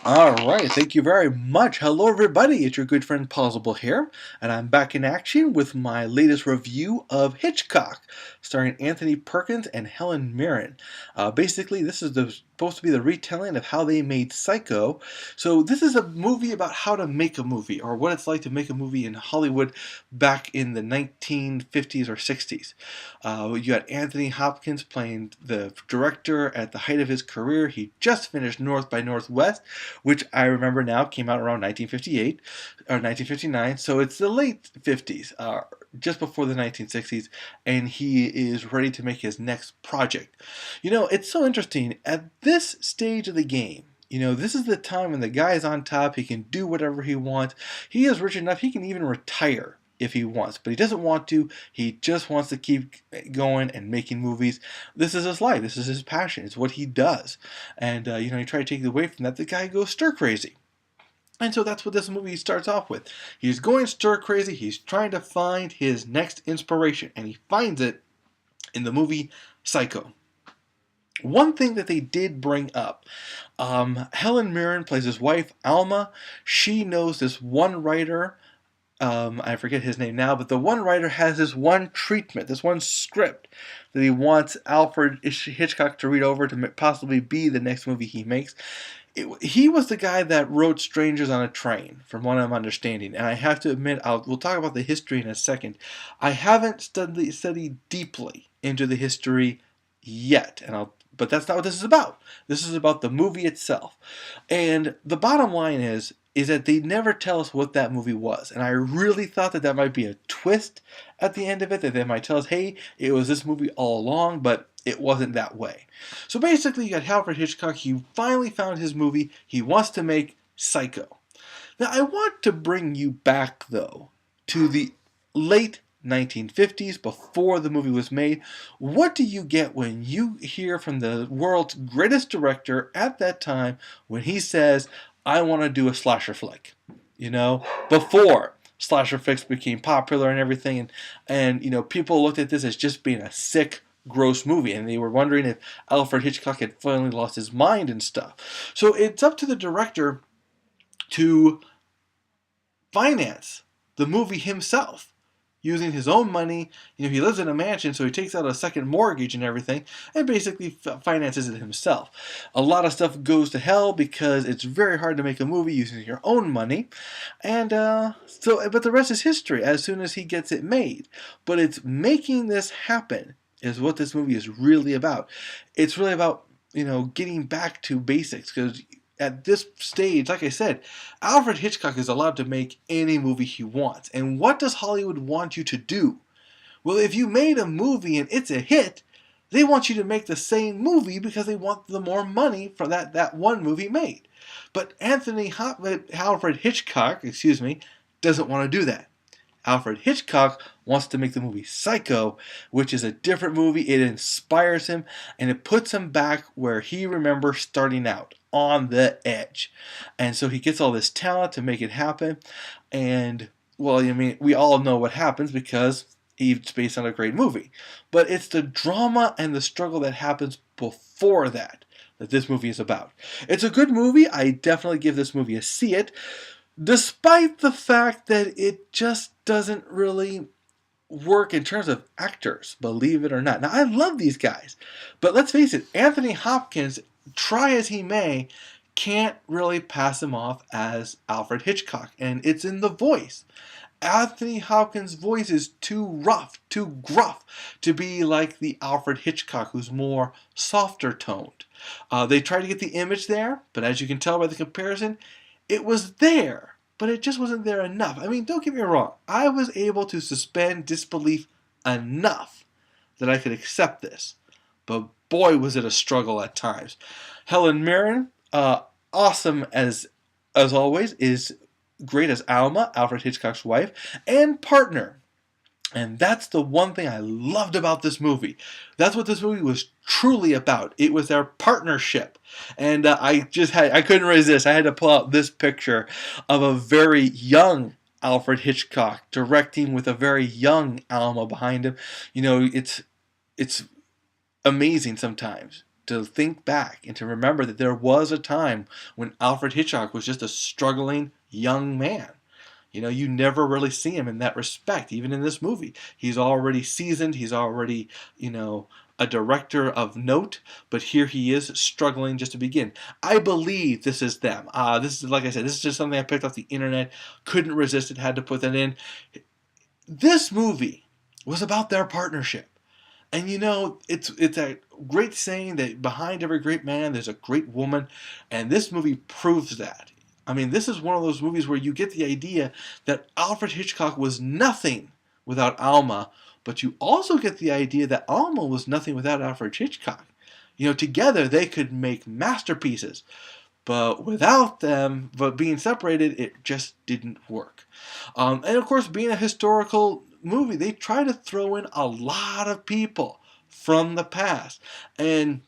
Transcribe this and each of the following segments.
Alright, thank you very much. Hello everybody, it's your good friend Plausible here, and I'm back in action with my latest review of Hitchcock, starring Anthony Perkins and Helen Mirren. Basically, this is supposed to be the retelling of how they made Psycho. So this is a movie about how to make a movie, or what it's like to make a movie in Hollywood back in the 1950s or 60s. You got Anthony Hopkins playing the director at the height of his career. He just finished North by Northwest, which I remember now came out around 1958 or 1959, so it's the late 50s, just before the 1960s, and he is ready to make his next project. It's so interesting. At this stage of the game, this is the time when the guy is on top. He can do whatever he wants. He is rich enough, he can even retire if he wants, but he doesn't want to. He just wants to keep going and making movies. This is his life. This is his passion. It's what he does. And you try to take it away from that, the guy goes stir crazy. And so that's what this movie starts off with. He's going stir crazy. He's trying to find his next inspiration, and he finds it in the movie Psycho. One thing that they did bring up, Helen Mirren plays his wife, Alma. She knows this one writer, I forget his name now, but the one writer has this one treatment, this one script that he wants Alfred Hitchcock to read over to possibly be the next movie he makes. He was the guy that wrote Strangers on a Train, from what I'm understanding. And I have to admit, we'll talk about the history in a second. I haven't studied deeply into the history yet, but that's not what this is about. This is about the movie itself. And the bottom line is that they never tell us what that movie was. And I really thought that might be a twist at the end of it, that they might tell us, hey, it was this movie all along, but it wasn't that way. So basically, you got Alfred Hitchcock. He finally found his movie. He wants to make Psycho. Now, I want to bring you back, though, to the late 1950s, before the movie was made. What do you get when you hear from the world's greatest director at that time when he says, I want to do a slasher flick? Before slasher flicks became popular and everything, and people looked at this as just being a sick, gross movie, and they were wondering if Alfred Hitchcock had finally lost his mind and stuff. So it's up to the director to finance the movie himself using his own money. He lives in a mansion, so he takes out a second mortgage and everything, and basically finances it himself. A lot of stuff goes to hell because it's very hard to make a movie using your own money, and but the rest is history as soon as he gets it made. But it's making this happen is what this movie is really about. It's really about getting back to basics, because at this stage, like I said, Alfred Hitchcock is allowed to make any movie he wants. And what does Hollywood want you to do? Well, if you made a movie and it's a hit, they want you to make the same movie because they want the more money from that one movie made. But Alfred Hitchcock, doesn't want to do that. Alfred Hitchcock wants to make the movie Psycho, which is a different movie. It inspires him, and it puts him back where he remembers starting out, on the edge. And so he gets all this talent to make it happen. And, well, we all know what happens because it's based on a great movie. But it's the drama and the struggle that happens before that this movie is about. It's a good movie. I definitely give this movie a see it, despite the fact that it just doesn't really work in terms of actors, believe it or not. Now, I love these guys, but let's face it, Anthony Hopkins, try as he may, can't really pass him off as Alfred Hitchcock, and it's in the voice. Anthony Hopkins' voice is too rough, too gruff to be like the Alfred Hitchcock, who's more softer toned. They tried to get the image there, but as you can tell by the comparison, it was there, but it just wasn't there enough. Don't get me wrong. I was able to suspend disbelief enough that I could accept this. But boy, was it a struggle at times. Helen Mirren, awesome as always, is great as Alma, Alfred Hitchcock's wife, and partner. And that's the one thing I loved about this movie. That's what this movie was truly about. It was their partnership. And I couldn't resist. I had to pull out this picture of a very young Alfred Hitchcock directing with a very young Alma behind him. It's amazing sometimes to think back and to remember that there was a time when Alfred Hitchcock was just a struggling young man. You know, you never really see him in that respect, even in this movie. He's already seasoned, he's already, a director of note, but here he is struggling just to begin. I believe this is them. This is, like I said, this is just something I picked off the internet, couldn't resist it, had to put that in. This movie was about their partnership. And it's a great saying that behind every great man, there's a great woman, and this movie proves that. I mean, this is one of those movies where you get the idea that Alfred Hitchcock was nothing without Alma, but you also get the idea that Alma was nothing without Alfred Hitchcock. Together they could make masterpieces, but without them, but being separated, it just didn't work. And of course, being a historical movie, they try to throw in a lot of people from the past, and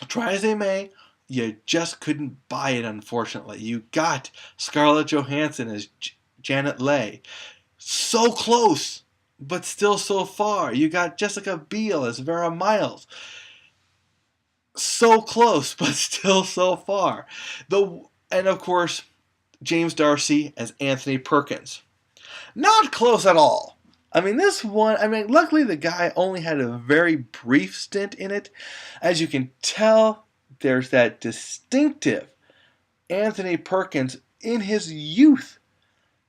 try as they may, you just couldn't buy it, unfortunately. You got Scarlett Johansson as Janet Leigh. So close, but still so far. You got Jessica Biel as Vera Miles. So close, but still so far. And of course, James D'Arcy as Anthony Perkins. Not close at all. Luckily the guy only had a very brief stint in it. As you can tell, there's that distinctive Anthony Perkins in his youth.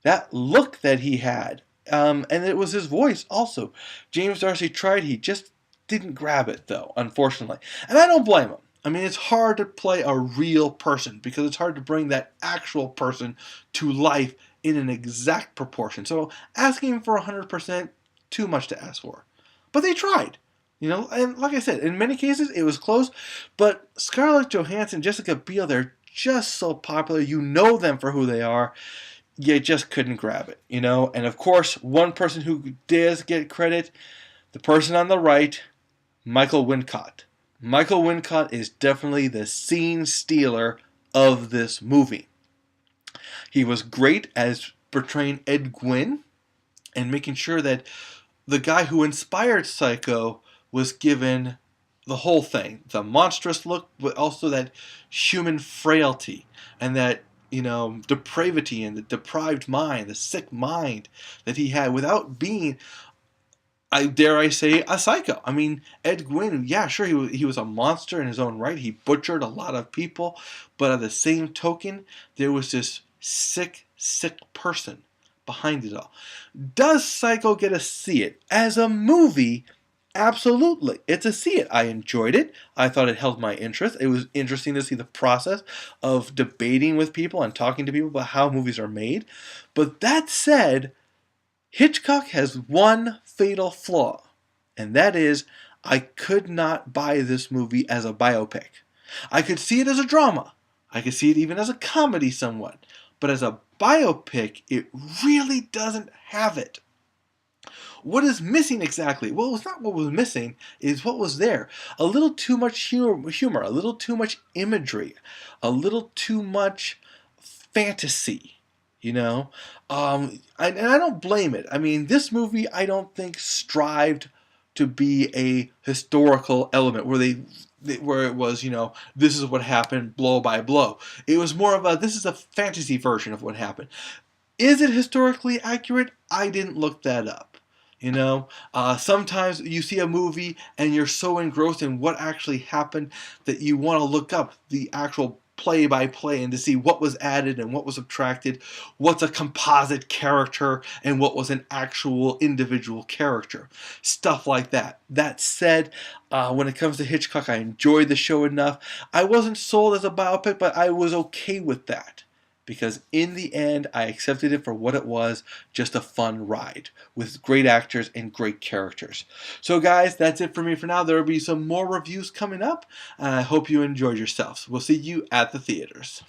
That look that he had. And it was his voice also. James D'Arcy tried, he just didn't grab it though, unfortunately. And I don't blame him. It's hard to play a real person because it's hard to bring that actual person to life in an exact proportion. So asking for 100%, too much to ask for. But they tried. And like I said, in many cases it was close, but Scarlett Johansson, Jessica Biel, they're just so popular. You know them for who they are. You just couldn't grab it, And of course, one person who does get credit, the person on the right, Michael Wincott. Michael Wincott is definitely the scene stealer of this movie. He was great as portraying Ed Gwynn and making sure that the guy who inspired Psycho was given the whole thing. The monstrous look, but also that human frailty and that, depravity and the deprived mind, the sick mind that he had without being, dare I say, a psycho. Ed Gwynn, yeah, sure, he was a monster in his own right. He butchered a lot of people, but at the same token, there was this sick person behind it all. Does Psycho get to see it? As a movie, absolutely. It's a see it. I enjoyed it. I thought it held my interest. It was interesting to see the process of debating with people and talking to people about how movies are made. But that said, Hitchcock has one fatal flaw, and that is I could not buy this movie as a biopic. I could see it as a drama. I could see it even as a comedy somewhat. But as a biopic, it really doesn't have it. What is missing exactly? Well, it's not what was missing, it's what was there. A little too much humor, a little too much imagery, a little too much fantasy. And I don't blame it. This movie, I don't think strived to be a historical element where it was, this is what happened blow by blow. It was more of this is a fantasy version of what happened. Is it historically accurate? I didn't look that up. Sometimes you see a movie and you're so engrossed in what actually happened that you want to look up the actual play by play and to see what was added and what was subtracted, what's a composite character and what was an actual individual character. Stuff like that. That said, when it comes to Hitchcock, I enjoyed the show enough. I wasn't sold as a biopic, but I was okay with that. Because in the end, I accepted it for what it was, just a fun ride with great actors and great characters. So guys, that's it for me for now. There will be some more reviews coming up, and I hope you enjoyed yourselves. We'll see you at the theaters.